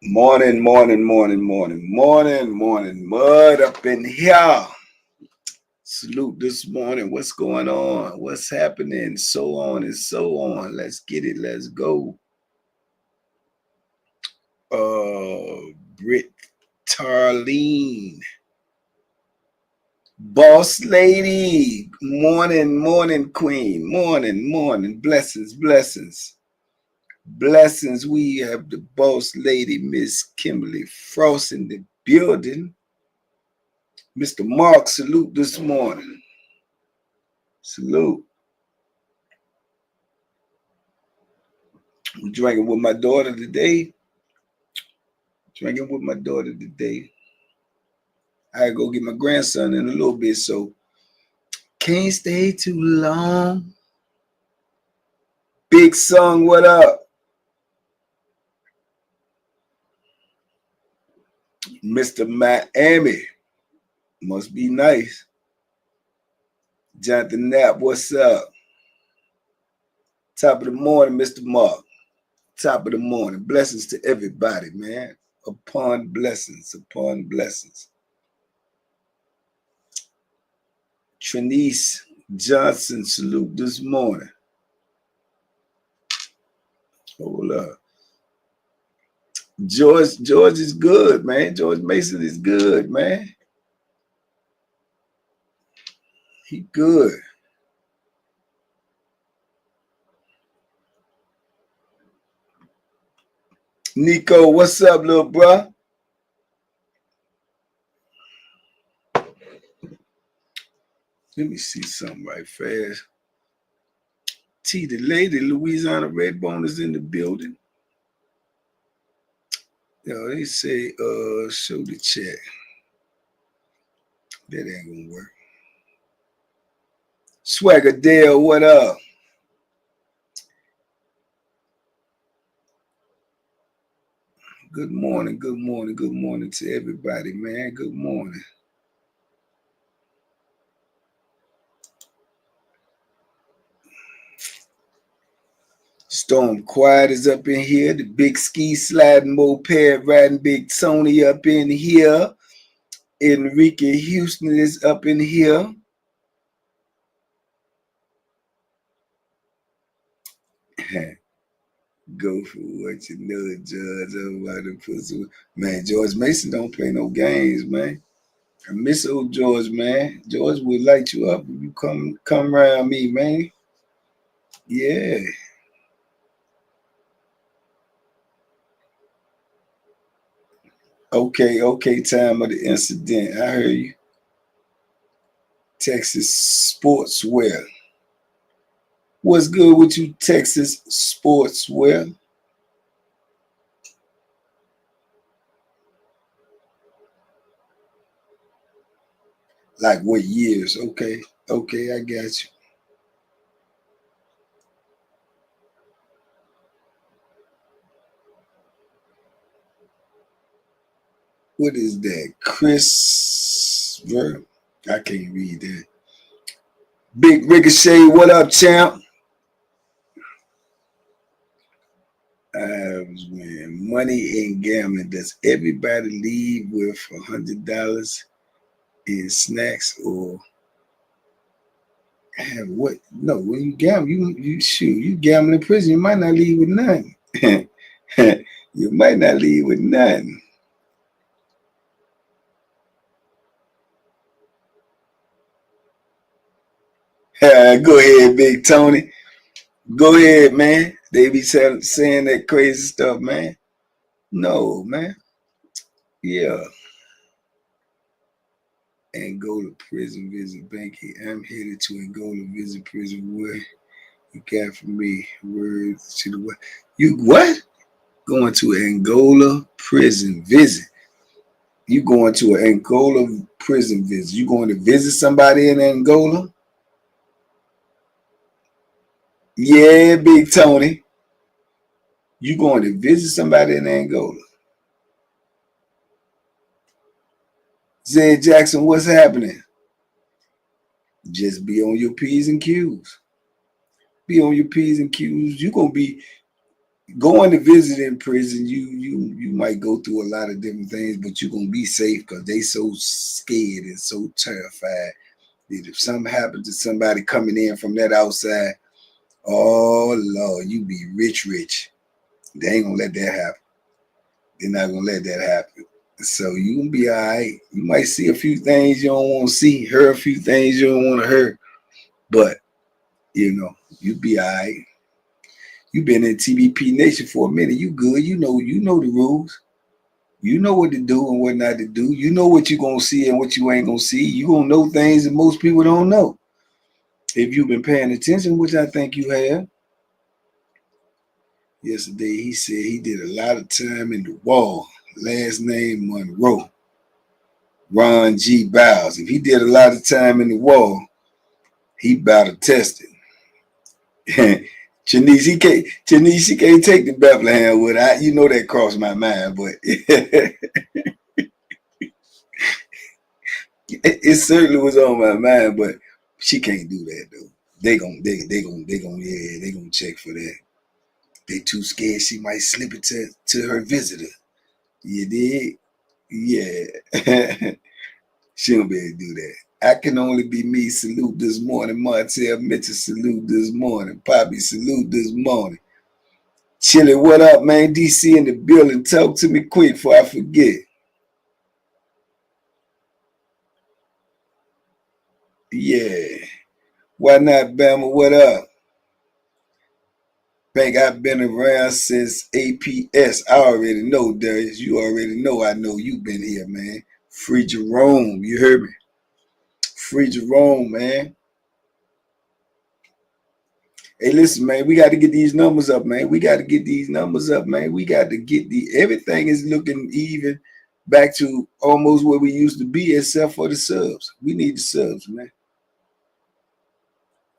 Morning, mud up in here. Salute this morning. What's going on? What's happening? So on and so on. Let's get it. Let's go. Brit Tarlene. Boss lady. Morning, queen. Morning. Blessings. Blessings. We have the boss lady, Miss Kimberly Frost in the building. Mr. Mark, salute this morning. Salute. I'm drinking with my daughter today. I go get my grandson in a little bit, so can't stay too long. Big Song, what up? Mr. Miami, must be nice. Jonathan Knapp, what's up? Top of the morning, Mr. Mark. Top of the morning. Blessings to everybody, man. Upon blessings. Trinice Johnson, salute this morning. Hold up. George is good, man. George Mason is good, man. He good. Nico, what's up, little bro? Let me see something right fast. T, the lady, Louisiana Redbone is in the building. Yo, they say, show the chat. That ain't gonna work. Swagger Dale, what up? Good morning to everybody, man. Good morning. Storm Quiet is up in here. The big ski sliding moped riding Big Tony up in here. Enrique Houston is up in here. Go for what you know, George. Man, George Mason don't play no games, man. I miss old George, man. George would light you up if you come around me, man. Yeah. Okay, time of the incident. I heard you. Texas sportswear. What's good with you, Texas sportswear? Like what years? Okay, I got you. What is that? Chris Ver? I can't read that. Big Ricochet, what up, champ? I was winning money in gambling. Does everybody leave with $100 in snacks or have what? No, when you gamble, you gamble in prison, you might not leave with nothing. You might not leave with nothing. Go ahead, Big Tony. Go ahead, man. They be saying that crazy stuff, man. No, man. Yeah. Angola prison visit banking. I'm headed to Angola visit prison. What you got for me? Words to the what? You what? Going to Angola prison visit. You going to an Angola prison visit. You going to visit somebody in Angola? Yeah, Big Tony. You going to visit somebody in Angola? Zed Jackson, what's happening? Just be on your P's and Q's. Be on your P's and Q's. You gonna be going to visit in prison, you might go through a lot of different things, but you're gonna be safe because they so scared and so terrified that if something happens to somebody coming in from that outside, oh Lord, you be rich. They ain't gonna let that happen. They're not gonna let that happen. So you gonna be all right. You might see a few things you don't want to see, hear a few things you don't want to hear, but you be all right. You been in TBP Nation for a minute. You good. You know the rules. You know what to do and what not to do. You know what you're going to see and what you ain't going to see. You going to know things that most people don't know. If you've been paying attention, which I think you have. Yesterday, he said he did a lot of time in the wall. Last name Monroe. Ron G. Biles. If he did a lot of time in the wall, he about to test it. Janice, she can't take the Bethlehem with her. You know that crossed my mind, but it certainly was on my mind, but she can't do that though. They gonna check for that. They too scared she might slip it to her visitor. You did? Yeah. She don't be able to do that. I can only be me. Salute this morning. Martell Mitchell, salute this morning. Poppy, salute this morning. Chili, what up, man? DC in the building. Talk to me quick before I forget. Yeah. Why not, Bama? What up? Bank, I've been around since APS. I already know, Darius. You already know I know you've been here, man. Free Jerome. You heard me? Free Jerome, man. Hey, listen, man, we got to get these numbers up, man. We got to get these numbers up, man. We got to get everything is looking even back to almost where we used to be, except for the subs. We need the subs, man.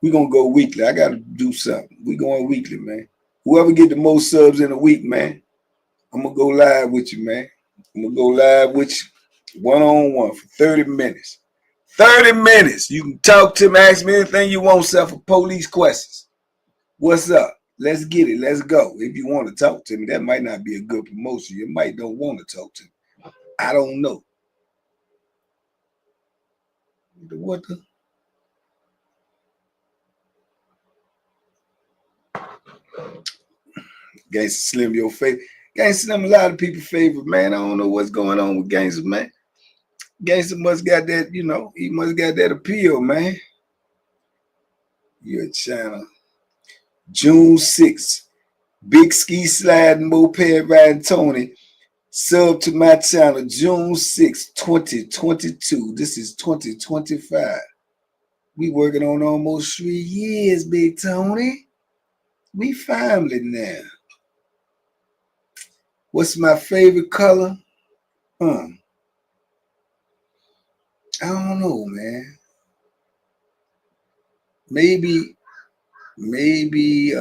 We're going to go weekly. I got to do something. We going weekly, man. Whoever get the most subs in a week, man, I'm going to go live with you, man. I'm going to go live with you one-on-one for 30 minutes. 30 minutes. You can talk to me, ask me anything you want, self for police questions. What's up? Let's get it. Let's go. If you want to talk to me, that might not be a good promotion. You might don't want to talk to me. I don't know. What the? Gangsta Slim, your favorite. Gangsta Slim, a lot of people's favorite, man. I don't know what's going on with Gangsta, man. Gangsta must got that, he must got that appeal, man. Your channel. June 6th. Big ski sliding, moped riding Tony. Sub to my channel, June 6th, 2022. This is 2025. We working on almost 3 years, Big Tony. We family now. What's my favorite color? I don't know, man. Maybe, I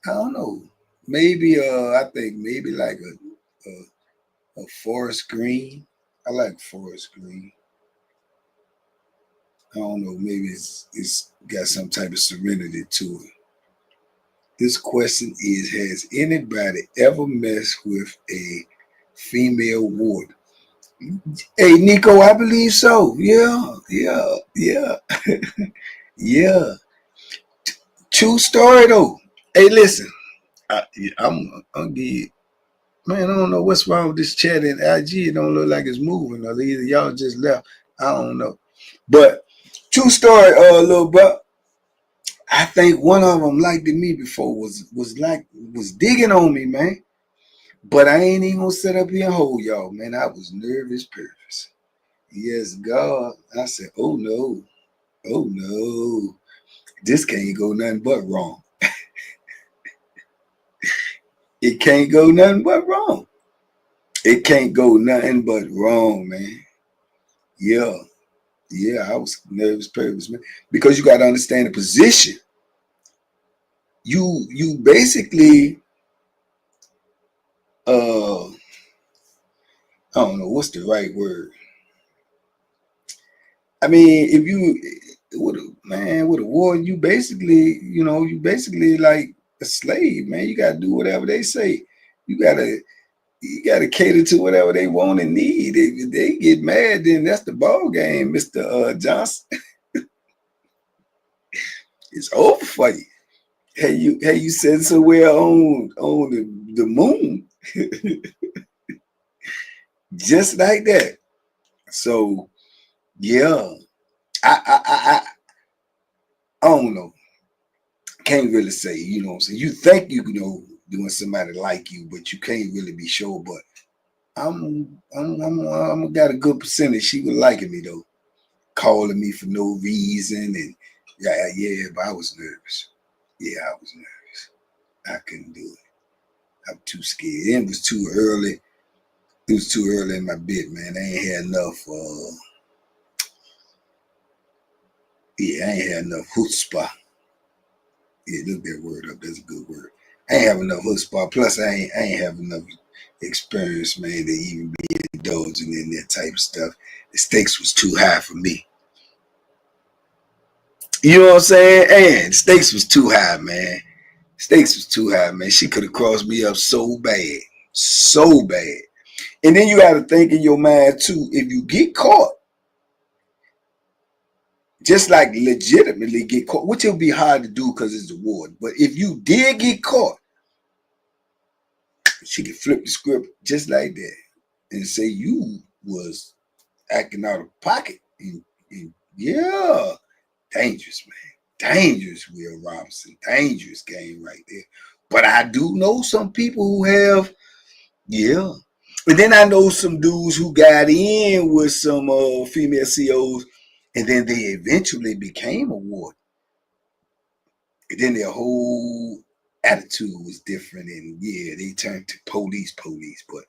don't know. Maybe, I think maybe like a forest green. I like forest green. I don't know. Maybe it's got some type of serenity to it. This question is: has anybody ever messed with a female ward? Hey, Nico, I believe so. Yeah. Yeah. True story though. Hey, listen, I'm give man. I don't know what's wrong with this chat and IG. It don't look like it's moving, or either y'all just left. I don't know. But true story, little buck. I think one of them liked me before was digging on me, man. But I ain't even gonna sit up here and hold y'all, man. I was nervous, purpose. Yes, God. I said, oh no, this can't go nothing but wrong. It can't go nothing but wrong. It can't go nothing but wrong, man. Yeah, I was nervous, purpose, man. Because you got to understand the position. You basically, I don't know what's the right word. I mean, if you with a war, you basically, like a slave, man. You gotta do whatever they say. You gotta cater to whatever they want and need. If they get mad, then that's the ball game, Mr. Johnson. It's over for you. Hey, you said somewhere on the moon, just like that. So yeah, I don't know. Can't really say. You know what I'm saying? You think you know doing somebody like you, but you can't really be sure. But I'm got a good percentage. She was liking me though, calling me for no reason, and yeah. But I was nervous. Yeah, I was nervous. I couldn't do it. I'm too scared. It was too early. It was too early in my bit, man. I ain't had enough. I ain't had enough chutzpah. Yeah, look that word up. That's a good word. I ain't have enough chutzpah. Plus, I ain't have enough experience, man, to even be indulging in that type of stuff. The stakes was too high for me. You know what I'm saying? And the stakes was too high, man. Stakes was too high, man. She could have crossed me up so bad. So bad. And then you got to think in your mind, too, if you get caught, just like legitimately get caught, which will be hard to do because it's a war. But if you did get caught, she could flip the script just like that and say you was acting out of pocket. And yeah, dangerous, man. Dangerous, Will Robinson. Dangerous game right there. But I do know some people who have, yeah. And then I know some dudes who got in with some female COs, and then they eventually became a warden. And then their whole attitude was different, and yeah, they turned to police. But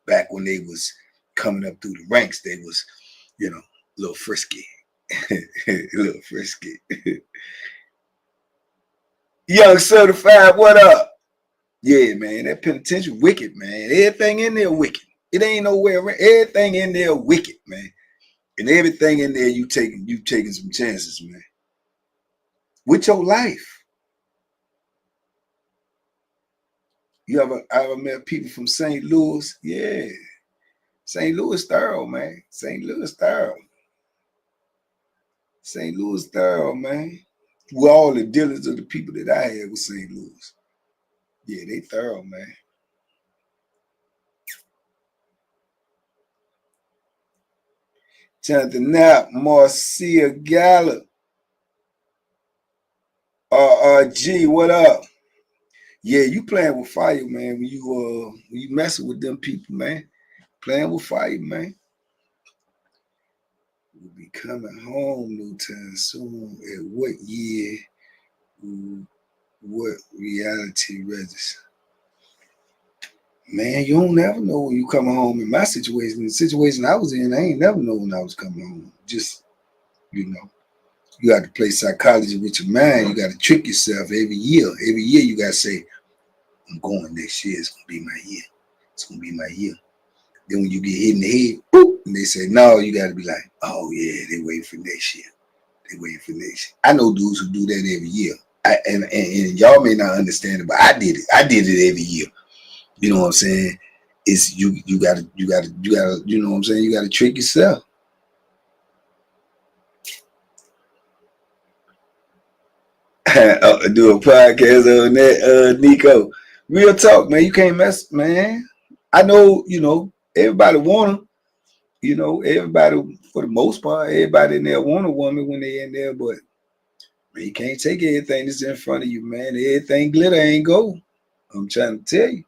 back when they was coming up through the ranks, they was, a little frisky. A little frisky. Young certified, what up? Yeah, man, that penitentiary wicked, man. Everything in there wicked. It ain't nowhere around. Everything in there wicked, man. And everything in there you taking some chances, man. With your life. You ever met people from St. Louis? Yeah. St. Louis thorough, man. St. Louis thorough. St. Louis thorough, man. With all the dealings of the people that I had with St. Louis. Yeah, they thorough, man. Jonathan Knapp, Marcia Gallup, RRG, what up? Yeah, you playing with fire, man. When you messing with them people, man. Playing with fire, man. We'll be coming home no time soon. At what year? What reality register? Man, you don't never know when you coming home. In my situation, the situation I was in, I ain't never know when I was coming home. Just, you got to play psychology with your mind. You got to trick yourself every year. Every year you got to say, I'm going next year. It's going to be my year. It's going to be my year. Then when you get hit in the head, boop, and they say, no, you got to be like, oh, yeah, they waiting for next year. They waiting for next year. I know dudes who do that every year. And y'all may not understand it, but I did it. I did it every year. You know what I'm saying? It's you gotta, you know what I'm saying? You gotta trick yourself. Do a podcast on that, Nico. Real talk, man. You can't mess, man. I know, everybody want them. Everybody, for the most part, everybody in there want a woman when they in there, but man, you can't take everything that's in front of you, man. Everything glitter ain't gold. I'm trying to tell you.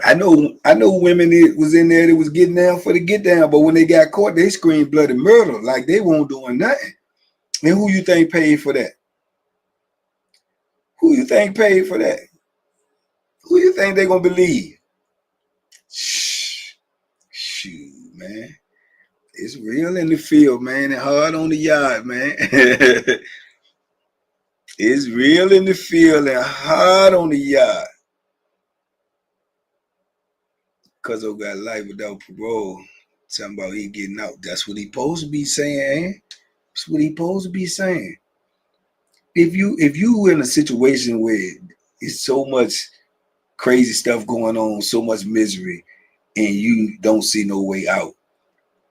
I know women that was in there that was getting down for the get down, but when they got caught, they screamed bloody murder like they won't doing nothing. And who you think paid for that? Who you think paid for that? Who you think they gonna believe? Shh, shoot, man. It's real in the field, man, and hard on the yard, man. It's real in the field and hard on the yard. Cause I got life without parole. Talking about he getting out. That's what he supposed to be saying, eh? That's what he supposed to be saying. If you in a situation where it's so much crazy stuff going on, so much misery, and you don't see no way out,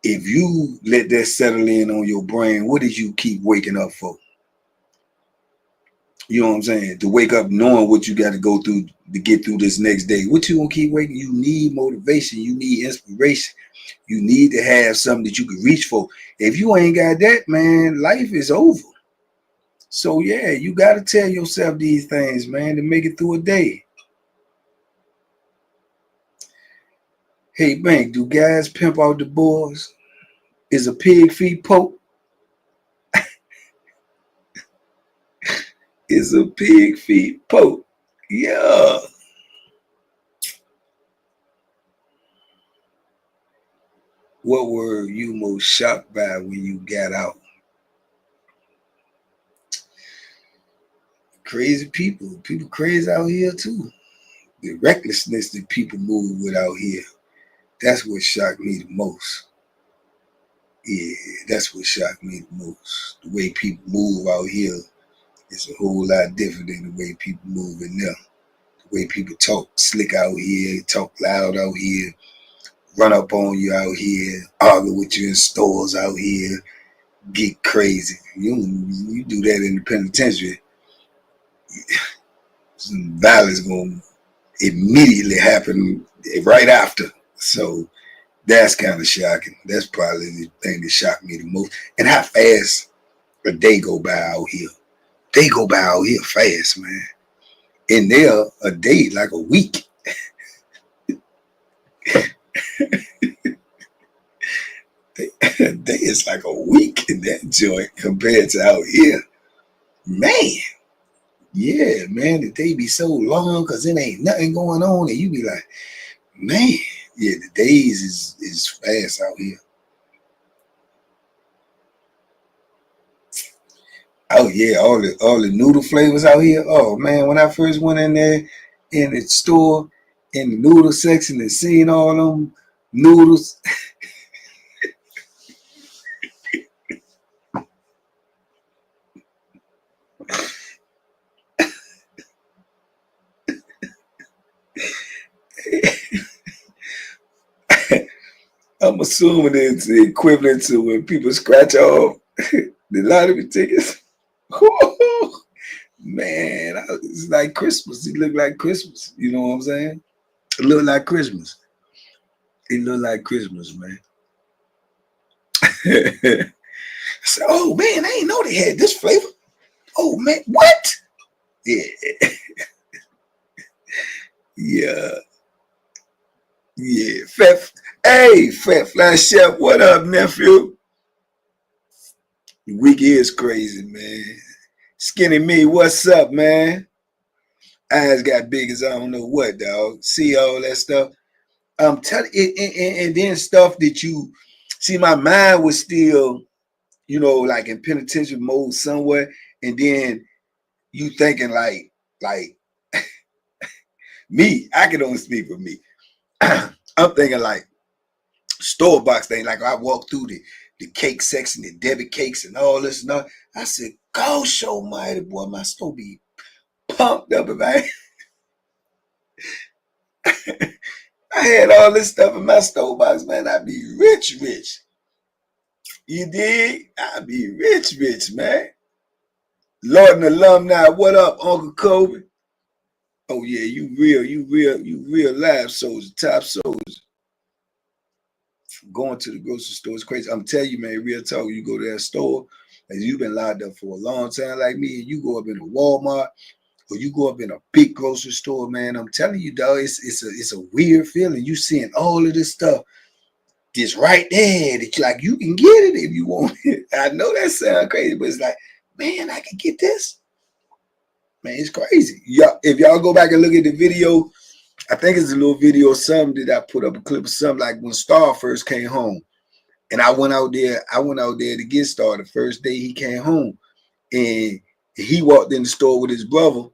if you let that settle in on your brain, what did you keep waking up for? You know what I'm saying? To wake up knowing what you got to go through to get through this next day. What you gonna keep waking? You need motivation. You need inspiration. You need to have something that you can reach for. If you ain't got that, man, life is over. So yeah, you got to tell yourself these things, man, to make it through a day. Hey, Bank, do guys pimp out the boys? Is a pig feet poke? Is a pig feet poke? Yeah. What were you most shocked by when you got out? Crazy people. People crazy out here too. The recklessness that people move with out here. That's what shocked me the most. Yeah, that's what shocked me the most. The way people move out here is a whole lot different than the way people move in there. The way people talk slick out here, talk loud out here, run up on you out here, argue with you in stores out here, get crazy. You do that in the penitentiary, some violence gonna immediately happen right after. So that's kind of shocking. That's probably the thing that shocked me the most. And how fast a day go by out here. They go by out here fast, man. In there, a day like a week. A day is like a week in that joint compared to out here. Man, yeah, man, the day be so long because it ain't nothing going on. And you be like, man, yeah, the days is fast out here. Oh yeah, all the noodle flavors out here. Oh man, when I first went in there in the store in the noodle section and seen all them noodles, I'm assuming it's the equivalent to when people scratch off the lottery tickets. Man, it's like Christmas. It look like Christmas. You know what I'm saying? It look like Christmas. It look like Christmas, man. So, oh man, I didn't know they had this flavor. Oh man, what? Yeah, yeah, yeah. Fat Fly Chef, what up, nephew? The week is crazy, man. Skinny me, what's up, man? Eyes got big as I don't know what, dog. See all that stuff. I'm telling you, and then stuff that you see, my mind was still, like in penitentiary mode somewhere, and then you thinking like me. I can only speak for me. I'm thinking like store box thing. Like I walked through the cake section, the Debbie cakes, and all this and all. I said, "Go show mighty boy, my store be pumped up, man." I had all this stuff in my store box, man. I'd be rich, rich. You dig? I'd be rich, rich, man. Lord and alumni, what up, Uncle Kobe? Oh yeah, you real live soldier, top soldier. Going to the grocery store is crazy. I'm telling you, man, real talk. You go to that store, and you've been locked up for a long time, like me, and you go up in a Walmart or you go up in a big grocery store, man. I'm telling you, dog, it's a weird feeling. You seeing all of this stuff just right there that you can get it if you want it. I know that sounds crazy, but it's like, man, I can get this. Man, it's crazy. Yeah, if y'all go back and look at the video, I think it's a little video or something that I put up a clip of something like when Star first came home. And I went out there to get Star the first day he came home. And he walked in the store with his brother.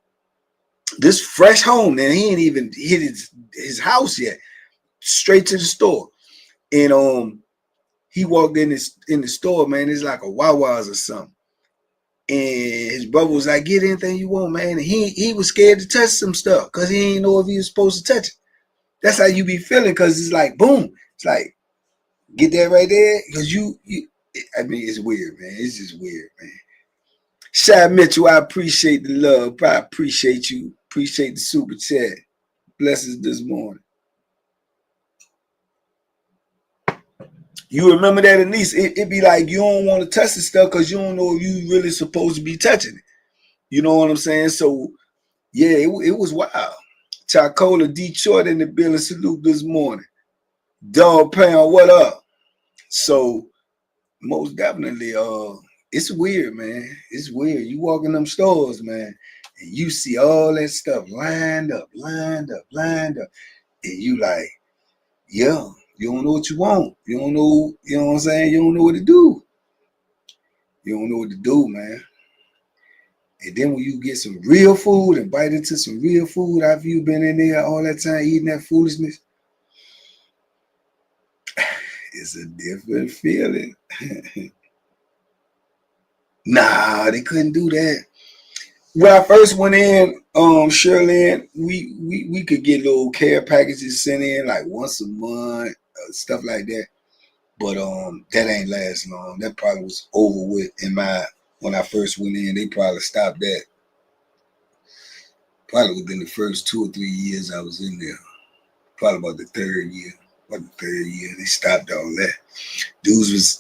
This fresh home, and he ain't even hit his house yet. Straight to the store. And He walked in the store, man. It's like a Wawa's or something. And his brother was like, get anything you want, man. And he was scared to touch some stuff because he didn't know if he was supposed to touch it. That's how you be feeling, because it's like, boom. It's like, get that right there. Because I mean, it's weird, man. It's just weird, man. Shy Mitchell, I appreciate the love. I appreciate you. Appreciate the super chat. Blessings this morning. You remember that, Anise? It be like you don't want to touch the stuff because you don't know if you really supposed to be touching it. You know what I'm saying? So, yeah, it was wild. Chacola Detroit in the building. Salute this morning. Dog Pound, what up? So, most definitely, it's weird, man. It's weird. You walk in them stores, man, and you see all that stuff lined up. And you like, yeah, you don't know what you want. You don't know, you know what I'm saying? You don't know what to do. You don't know what to do, man. And then when you get some real food and bite into some real food after you've been in there all that time eating that foolishness, it's a different feeling. Nah, they couldn't do that. When I first went in, Shirley, we could get little care packages sent in like once a month, stuff like that. But that ain't last long. That probably was over with when I first went in. They probably stopped that. Probably within the first 2 or 3 years I was in there. Probably about the third year. They stopped all that. Dudes was,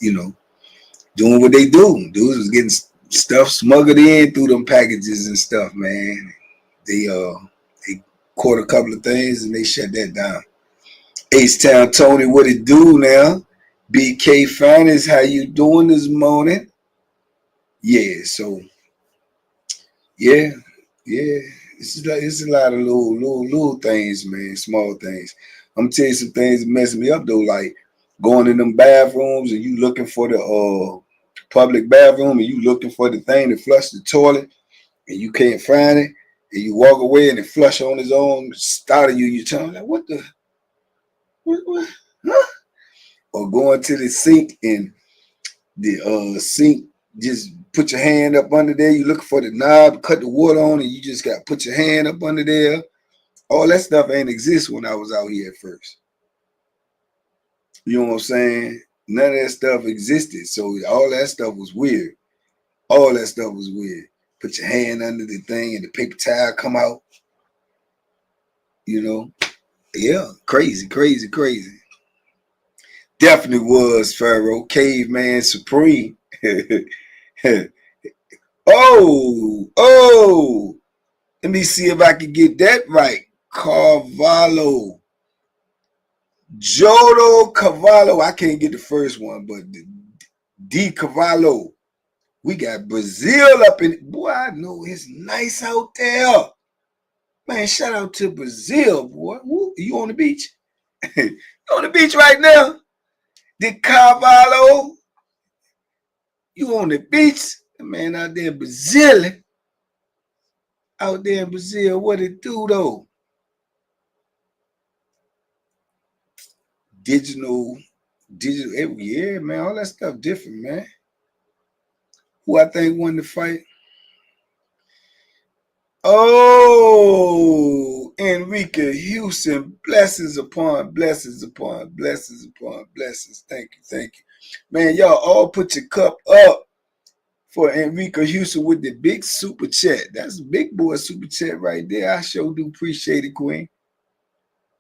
doing what they do. Dudes was getting stuff smuggled in through them packages and stuff, man. They caught a couple of things and they shut that down. H-Town Tony, what it do now? BK Finance, how you doing this morning? Yeah, so yeah. It's a lot of little things, man, small things. I'm gonna tell you some things that mess me up though, like going in them bathrooms and you looking for the public bathroom and you looking for the thing to flush the toilet and you can't find it, and you walk away and it flush on its own, start of you telling like, what the what? Huh? Or going to the sink and the sink, just put your hand up under there, you looking for the knob, cut the water on, and you just got to put your hand up under there. All that stuff ain't exist when I was out here at first. You know what I'm saying? None of that stuff existed. So all that stuff was weird. Put your hand under the thing and the paper towel come out. Yeah, crazy. Definitely was Pharaoh, Caveman Supreme. Oh, let me see if I can get that right. Carvalho. Jodo Cavallo. I can't get the first one, but D Cavallo. We got Brazil up in. Boy, I know it's nice out there. Man, shout out to Brazil, boy. Woo, you on the beach? You on the beach right now? D Cavallo. You on the beach? Man, out there in Brazil. Out there in Brazil, what it do though? Digital, yeah, man, all that stuff different, man. Who I think won the fight? Oh, Enrique Houston, blessings upon blessings upon blessings upon blessings. Thank you. Man, y'all all put your cup up for Enrique Houston with the big super chat. That's a big boy super chat right there. I sure do appreciate it, Queen.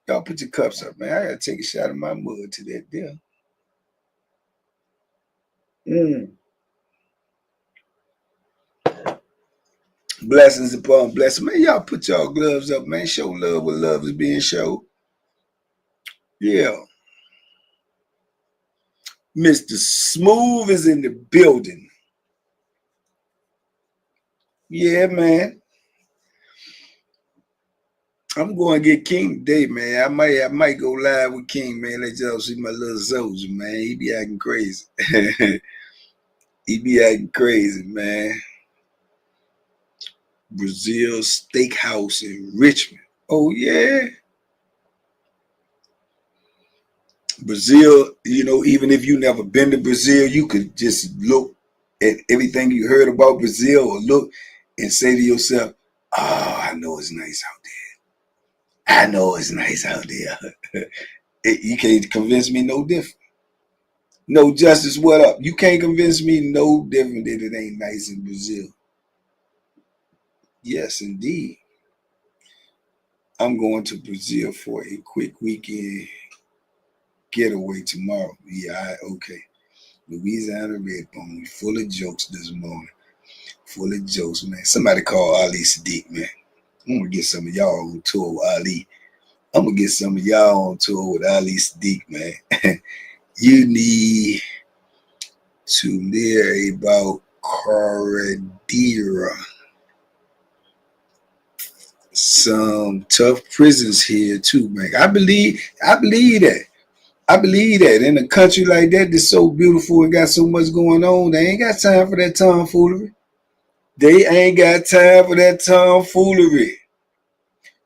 Y'all put your cups up, man. I gotta take a shot of my mud to that deal. Blessings upon blessings. Man, y'all put y'all gloves up, man. Show love where love is being showed. Yeah. Mr. Smooth is in the building. Yeah, man. I'm going to get King today, man. I might go live with King, man. Let y'all see my little soldier, man. He be acting crazy. Man. Brazil Steakhouse in Richmond. Oh, yeah. Brazil, you know, even if you never been to Brazil, you could just look at everything you heard about Brazil or look and say to yourself, oh, I know it's nice out there. I know it's nice out there. You can't convince me no different. No, Justice, what up? You can't convince me no different that it ain't nice in Brazil. Yes, indeed. I'm going to Brazil for a quick weekend getaway tomorrow. Yeah, okay. Louisiana Redbone, full of jokes this morning. Full of jokes, man. Somebody call Ali Sadiq, man. I'm gonna get some of y'all on tour with Ali. I'm gonna get some of y'all on tour with Ali Sadiq, man. You need to learn about Corredera. Some tough prisons here too, man. I believe that. I believe that in a country like that that's so beautiful and got so much going on, they ain't got time for that tomfoolery. They ain't got time for that tomfoolery.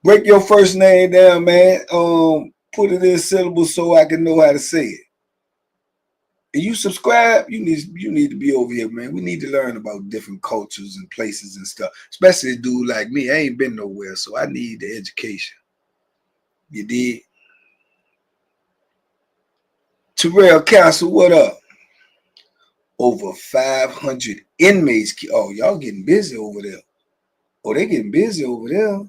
Break your first name down, man. Put it in syllables so I can know how to say it. And you subscribe, you need to be over here, man. We need to learn about different cultures and places and stuff. Especially a dude like me. I ain't been nowhere, so I need the education. You did? Terrell Castle, what up? Over 500 inmates. Oh, y'all getting busy over there. Oh, they getting busy over there.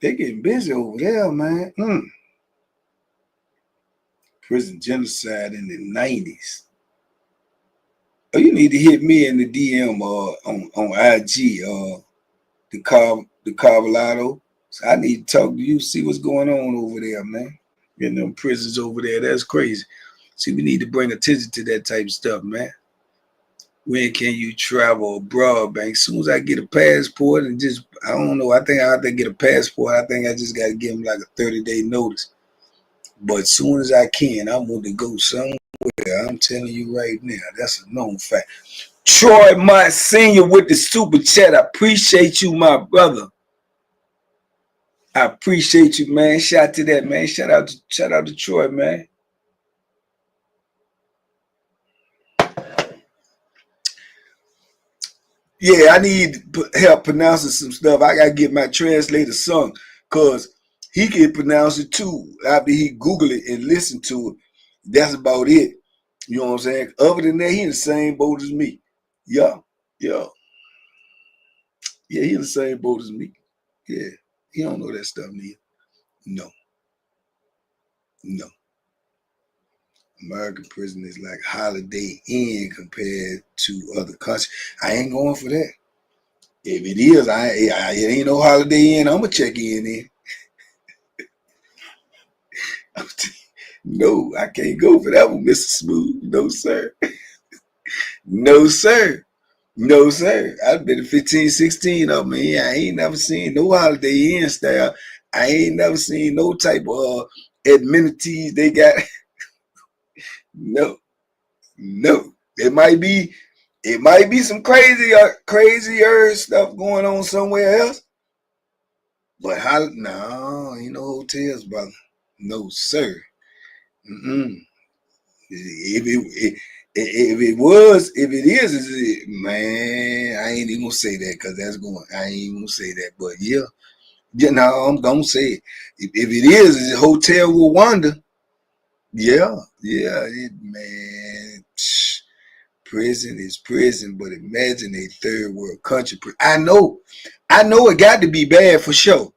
They getting busy over there, man. Prison genocide in the 90s. Oh, you need to hit me in the DM on IG, the Carvalado. So I need to talk to you, see what's going on over there, man. In them prisons over there, that's crazy. See, we need to bring attention to that type of stuff, man. When can you travel abroad, Bank? As soon as I get a passport and just, I don't know, I think I have to get a passport. I think I just got to give them like a 30-day notice. But as soon as I can, I want to go somewhere. I'm telling you right now, that's a known fact. Troy Mott Sr. with the super chat. I appreciate you, my brother. I appreciate you, man. Shout to that, man. Shout out to Troy, man. Yeah, I need help pronouncing some stuff. I gotta get my translator son, cause he can pronounce it too. After he Google it and listen to it, that's about it. You know what I'm saying? Other than that, he in the same boat as me. Yeah, yeah, yeah. He in the same boat as me. Yeah, he don't know that stuff, neither. No, no. American prison is like Holiday Inn compared to other countries. I ain't going for that. If it is, it ain't no Holiday Inn. I'm gonna check in. No, I can't go for that one, Mr. Smooth. No, sir. No, sir. No, sir. I've been to 15, 16 of them. I ain't never seen no Holiday Inn style. I ain't never seen no type of amenities they got. No, no. It might be some crazier stuff going on somewhere else. But no, ain't no hotels, brother. No, sir. Mm-mm. If it is, man, I ain't even gonna say that because I ain't even gonna say that. But yeah, no, I'm gonna say it. If it is a Hotel Rwanda, yeah, man, prison is prison. But imagine a third world country. I know it got to be bad for sure.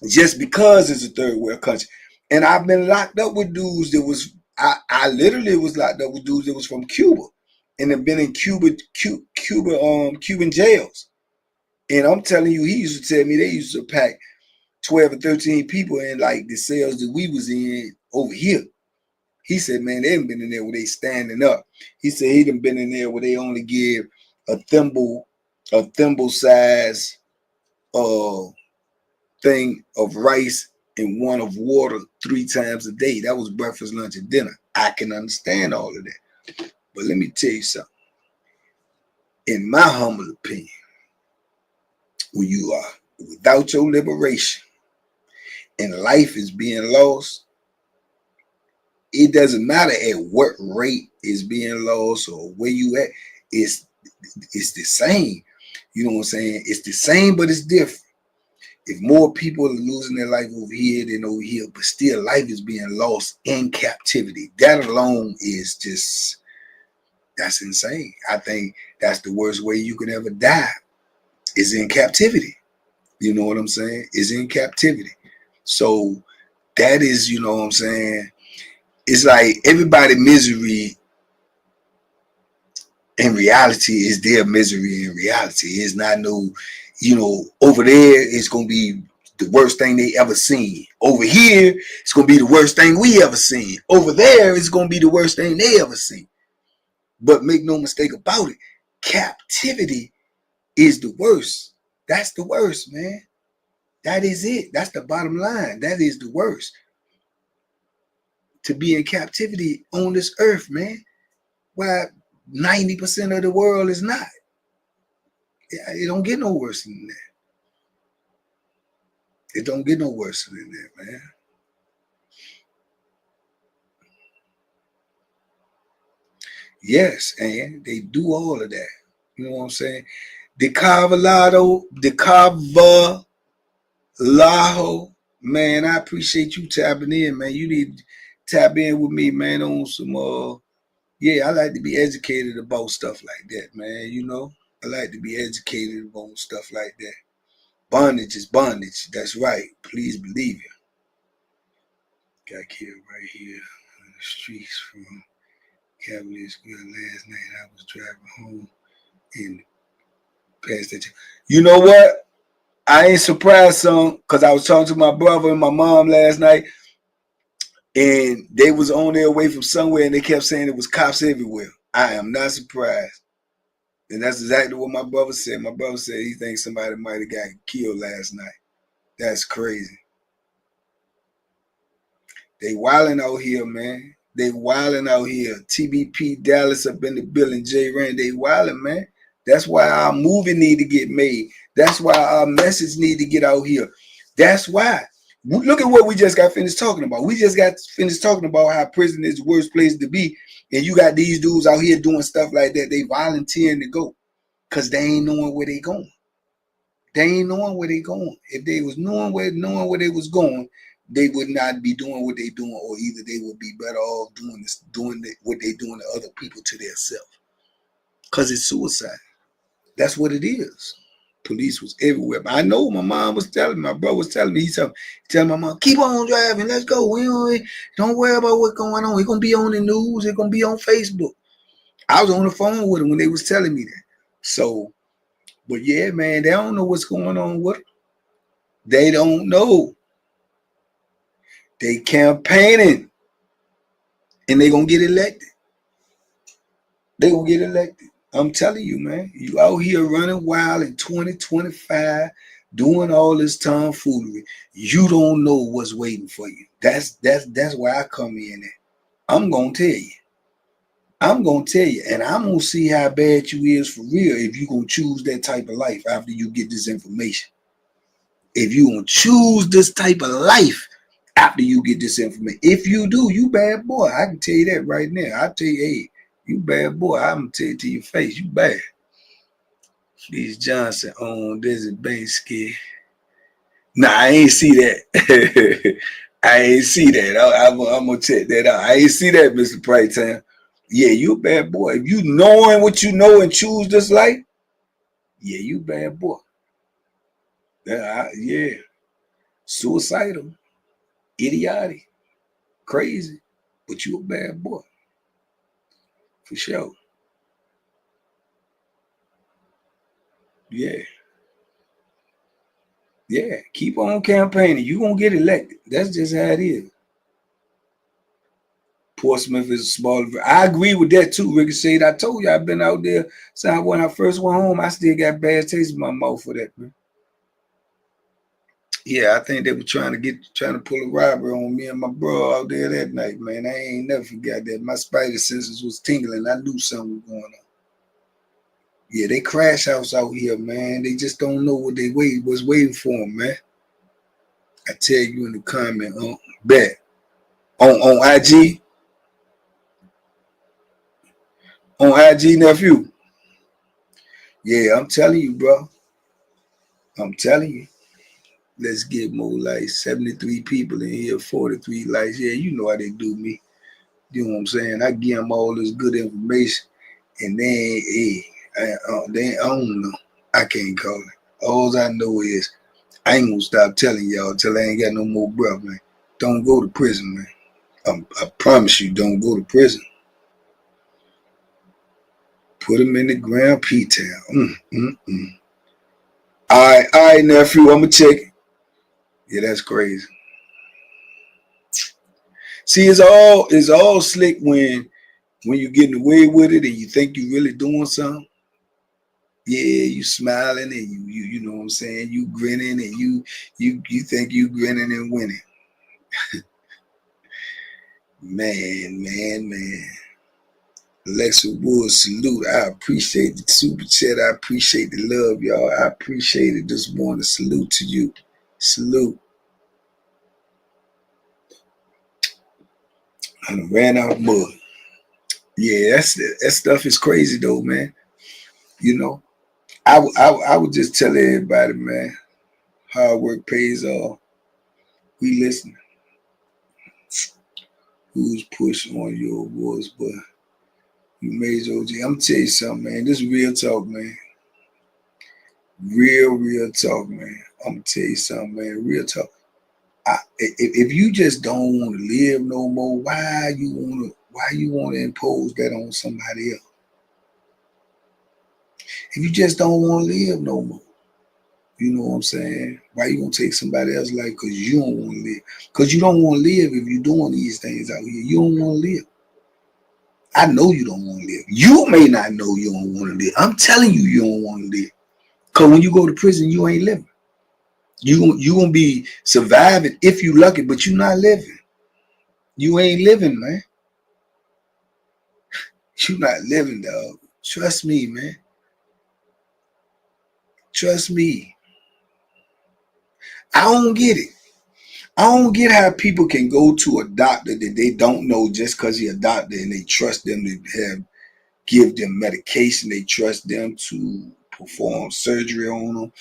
Just because it's a third world country. And I've been locked up with dudes that was, I literally was locked up with dudes that was from Cuba and have been in Cuban jails. And I'm telling you, he used to tell me they used to pack 12 or 13 people in like the cells that we was in over here. He said, man, they haven't been in there where they standing up. He said he done been in there where they only give a thimble size thing of rice and one of water 3 times a day. That was breakfast, lunch, and dinner. I can understand all of that. But let me tell you something. In my humble opinion, when you are without your liberation and life is being lost, it doesn't matter at what rate is being lost or where you at. It's the same. You know what I'm saying? It's the same, but it's different. If more people are losing their life over here than over here, but still life is being lost in captivity, that alone is just, that's insane. I think that's the worst way you can ever die, is in captivity. You know what I'm saying? Is in captivity. So that is, you know what I'm saying? It's like everybody misery in reality is their misery in reality. It's not no, you know, over there it's gonna be the worst thing they ever seen. Over here, it's gonna be the worst thing we ever seen. Over there, it's gonna be the worst thing they ever seen. But make no mistake about it, captivity is the worst. That's the worst, man. That is it. That's the bottom line. That is the worst. To be in captivity on this earth, man. Why 90% of the world is not. It don't get no worse than that. It don't get no worse than that, man. Yes, and they do all of that. You know what I'm saying? The Carvalado, man, I appreciate you tapping in, man. You need to tap in with me, man, on some yeah, I like to be educated about stuff like that, man. You know, I like to be educated about stuff like that. Bondage is bondage. That's right. Please believe it. Got killed right here on the streets from Cavalier Square last night. I was driving home and past that. You know what? I ain't surprised, son, because I was talking to my brother and my mom last night, and they was on their way from somewhere, and they kept saying it was cops everywhere. I am not surprised. And that's exactly what my brother said. My brother said he thinks somebody might have got killed last night. That's crazy. They wilding out here, man. They wilding out here. TBP Dallas up in the building. J Rand, they wilding, man. That's why our movie need to get made. That's why our message need to get out here. That's why. Look at what we just got finished talking about. We just got finished talking about how prison is the worst place to be. And you got these dudes out here doing stuff like that. They volunteering to go because they ain't knowing where they going. They ain't knowing where they going. If they was knowing where they was going, they would not be doing what they doing, or either they would be better off doing what they doing to other people to themselves. Cause it's suicide. That's what it is. Police was everywhere. I know my mom was telling me, my brother was telling me, telling my mom, keep on driving, let's go. We don't worry about what's going on. It's gonna be on the news, it's gonna be on Facebook. I was on the phone with them when they was telling me that. So, but yeah, man, they don't know what's going on with them. They don't know. They campaigning and they gonna get elected. They gonna get elected. I'm telling you, man. You out here running wild in 2025, doing all this tomfoolery. You don't know what's waiting for you. That's where I come in at. I'm gonna tell you. I'm gonna tell you, and I'm gonna see how bad you is for real if you gonna choose that type of life after you get this information. If you gonna choose this type of life after you get this information. If you do, you bad boy. I can tell you that right now. I tell you, hey, you bad boy. I'm gonna tell you to your face, you bad. Fleece Johnson on Desert Banksky. Nah, I ain't see that. I ain't see that. I'm gonna check that out. I ain't see that, Mr. Praytown. Yeah, you a bad boy. If you knowing what you know and choose this life, yeah, you bad boy. Yeah. Suicidal, idiotic, crazy, but you a bad boy. For sure. Yeah. Yeah. Keep on campaigning. You gonna get elected. That's just how it is. Portsmouth is a smaller. I agree with that too, Ricochet. I told you I've been out there. So when I first went home, I still got bad taste in my mouth for that, man. Yeah, I think they were trying to pull a robbery on me and my bro out there that night, man. I ain't never forgot that. My spider senses was tingling. I knew something was going on. Yeah, they crash house out here, man. They just don't know what was waiting for them, man. I tell you in the comment, bet on IG. On IG, nephew. Yeah, I'm telling you, bro. I'm telling you. Let's get more likes. 73 people in here, 43 likes. Yeah, you know how they do me. You know what I'm saying? I give them all this good information, and I don't know. I can't call it. All I know is I ain't gonna stop telling y'all till I ain't got no more breath, man. Don't go to prison, man. I promise you, don't go to prison. Put them in the ground P-Town. All right, nephew, I'm gonna check it. Yeah, that's crazy. See, it's all slick when you're getting away with it and you think you're really doing something. Yeah, you smiling and you know what I'm saying, you grinning and you think you grinning and winning. Man. Alexa Wood, salute. I appreciate the super chat. I appreciate the love, y'all. I appreciate it this morning. Salute to you. Salute. I done ran out of mud. Yeah, that stuff is crazy though, man. You know, I would just tell everybody, man, hard work pays off. We listening. Who's pushing on your voice, but you made OG. I'm gonna tell you something, man. This is real talk, man. Real talk, man. I'm gonna tell you something, man. Real talk. If you just don't want to live no more, why you want to impose that on somebody else? If you just don't want to live no more, you know what I'm saying? Why you gonna take somebody else's life because you don't want to live? Because you don't want to live if you're doing these things out here. You don't want to live. I know you don't want to live. You may not know you don't want to live. I'm telling you, you don't want to live. Because when you go to prison, you ain't living. You gonna be surviving if you lucky, but you not living. You ain't living, man. You not living, dog. Trust me, man. Trust me. I don't get it. I don't get how people can go to a doctor that they don't know just because he's a doctor and they trust them to give them medication. They trust them to perform surgery on them.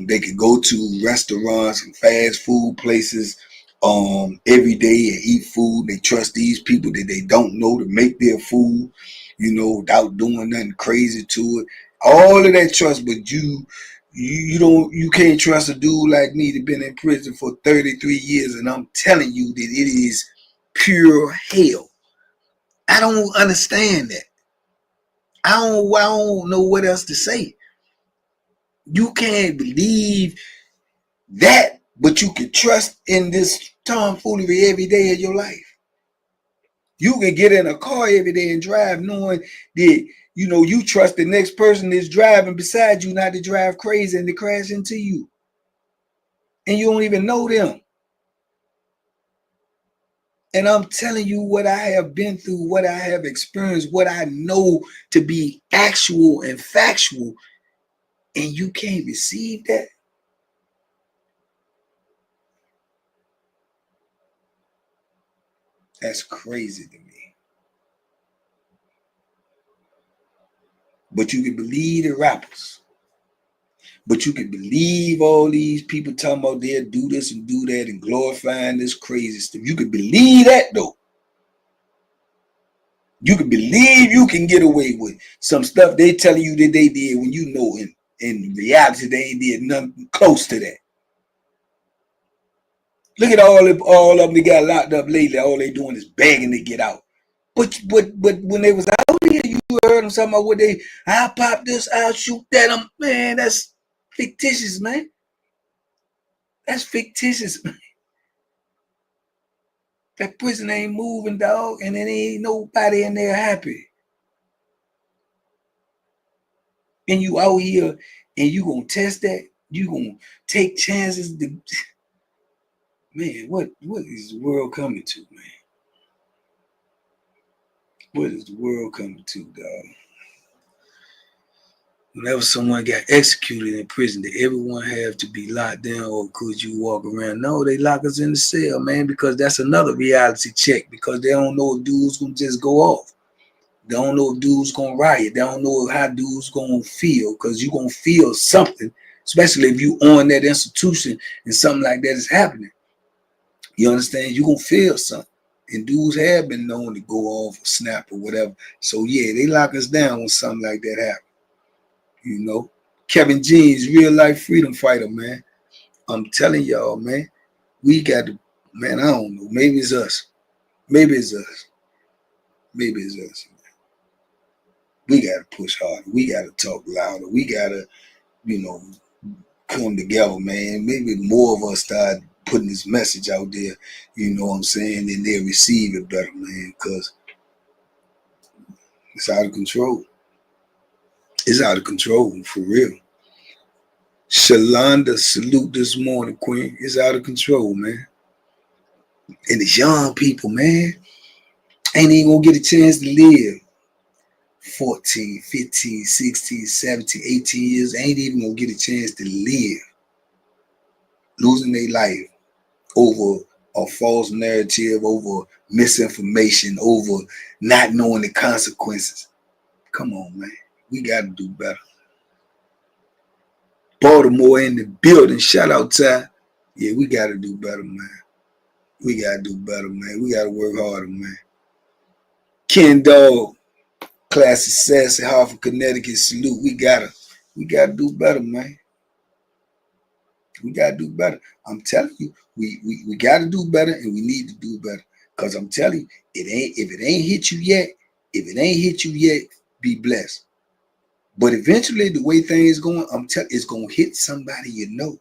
They could go to restaurants and fast food places every day and eat food. They trust these people that they don't know to make their food, you know, without doing nothing crazy to it. All of that trust, but you can't trust a dude like me that been in prison for 33 years, and I'm telling you that it is pure hell. I don't understand that. I don't know what else to say. You can't believe that, but you can trust in this tomfoolery every day of your life. You can get in a car every day and drive knowing that, you know, you trust the next person that's driving beside you not to drive crazy and to crash into you. And you don't even know them. And I'm telling you what I have been through, what I have experienced, what I know to be actual and factual, and you can't receive that. That's crazy to me. But you can believe the rappers. But you can believe all these people talking about they'll do this and do that and glorifying this crazy stuff. You can believe that though. You can believe you can get away with some stuff they telling you that they did when you know in reality they ain't did nothing close to that. Look at all of them that got locked up lately. All they doing is begging to get out. But when they was out here, you heard them talking about what I'll pop this, I'll shoot that. Man, that's fictitious, man. That's fictitious, man. That prison ain't moving, dog, and it ain't nobody in there happy. And you out here and you gonna test that? You gonna take chances to, man, what is the world coming to, man? What is the world coming to, dog? Whenever someone got executed in prison, did everyone have to be locked down or could you walk around? No, they lock us in the cell, man, because that's another reality check because they don't know if dudes gonna just go off. They don't know if dudes gonna riot. They don't know how dudes gonna feel, because you gonna feel something, especially if you on that institution and something like that is happening. You understand? You gonna feel something. And dudes have been known to go off or snap or whatever. So yeah, they lock us down when something like that happens. You know? Kevin Jeans, real life freedom fighter, man. I'm telling y'all, man, we got to, man, I don't know. Maybe it's us. Maybe it's us. Maybe it's us. We got to push harder. We got to talk louder. We got to, you know, come together, man. Maybe more of us start putting this message out there, you know what I'm saying, and they'll receive it better, man, because it's out of control. It's out of control, for real. Shalonda, salute this morning, Queen. It's out of control, man. And it's young people, man, ain't even gonna get a chance to live. 14, 15, 16, 17, 18 years, ain't even gonna get a chance to live. Losing their life over a false narrative, over misinformation, over not knowing the consequences. Come on, man. We gotta do better. Baltimore in the building. Shout out, Ty. Yeah, we gotta do better, man. We gotta do better, man. We gotta work harder, man. Ken Dog, Classic Sassy, Hartford, Connecticut, salute. We gotta do better, man. We gotta do better. I'm telling you, we gotta do better, and we need to do better. Cause I'm telling you, if it ain't hit you yet, be blessed. But eventually, the way things going, I'm telling you, it's gonna hit somebody you know,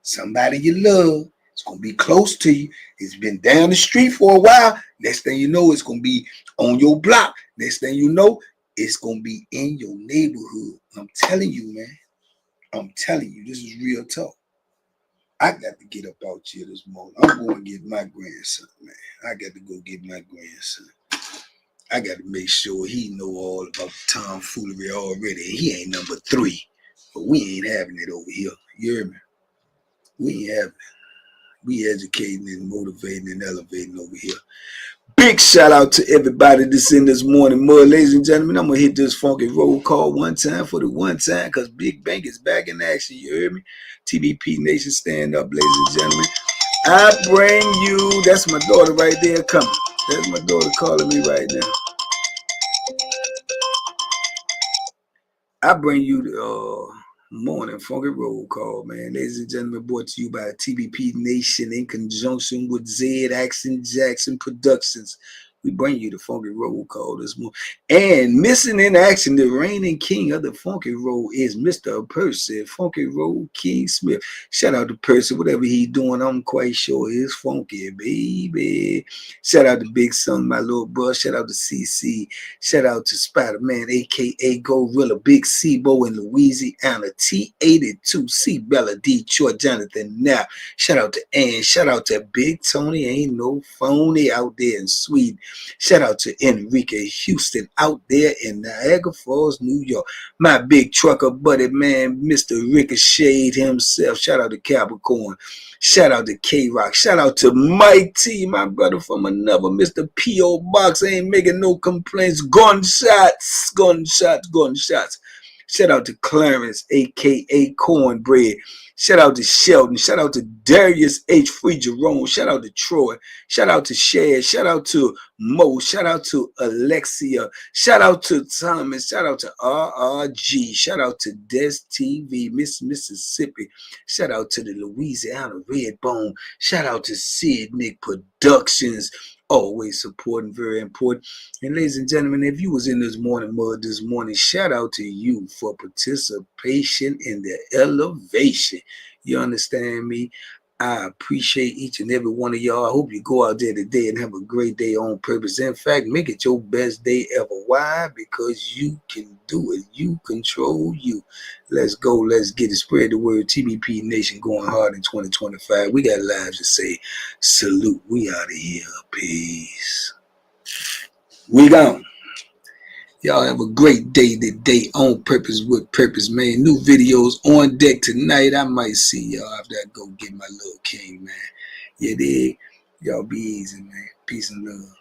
somebody you love. It's gonna be close to you. It's been down the street for a while. Next thing you know, it's gonna be on your block. Next thing you know, it's gonna be in your neighborhood. I'm telling you, man. I'm telling you, this is real talk. I got to get up out here this morning. I'm going to get my grandson, man. I got to go get my grandson. I got to make sure he know all about the tomfoolery already. He ain't number 3. But we ain't having it over here. You hear me? We ain't having it. We educating and motivating and elevating over here. Big shout out to everybody that's in this morning mud. Ladies and gentlemen, I'm going to hit this funky roll call one time for the one time, because Big Bank is back in action. You heard me? TBP Nation, stand up, ladies and gentlemen. I bring you, that's my daughter right there coming. That's my daughter calling me right now. I bring you the morning funky roll call, man. Ladies and gentlemen, brought to you by TBP Nation in conjunction with Zed Action Jackson Productions. We bring you the funky roll call this morning. And missing in action, the reigning king of the funky roll is Mr. Percy, Funky Roll King Smith. Shout out to Percy, whatever he's doing, I'm quite sure is funky, baby. Shout out to Big Son, my little bro. Shout out to CC. Shout out to Spider-Man, a.k.a. Gorilla, Big Sebo in Louisiana, T82, C Bella, Detroit, Jonathan Knapp. Shout out to Ann. Shout out to Big Tony, ain't no phony out there in Sweden. Shout out to Enrique Houston out there in Niagara Falls, New York. My big trucker buddy, man, Mr. Ricochet himself. Shout out to Capricorn. Shout out to K-Rock. Shout out to Mike T, my brother from another. Mr. P.O. Box ain't making no complaints. Gunshots, gunshots, gunshots. Shout out to Clarence, a.k.a. Cornbread. Shout out to Sheldon. Shout out to Darius H. Free Jerome. Shout out to Troy. Shout out to Shad. Shout out to Mo. Shout out to Alexia. Shout out to Thomas. Shout out to RRG. Shout out to Des TV, Miss Mississippi. Shout out to the Louisiana Redbone. Shout out to Sid Nick Productions. Always supporting, very important. And ladies and gentlemen, if you was in this morning mud this morning, shout out to you for participation in the elevation. You understand me? I appreciate each and every one of y'all. I hope you go out there today and have a great day on purpose. In fact, make it your best day ever. Why? Because you can do it. You control you. Let's go. Let's get it. Spread the word. TBP Nation going hard in 2025. We got lives to say. Salute. We out of here. Peace. We gone. Y'all have a great day today on purpose with purpose, man. New videos on deck tonight. I might see y'all after I go get my little king, man. Yeah, dig? Y'all be easy, man. Peace and love.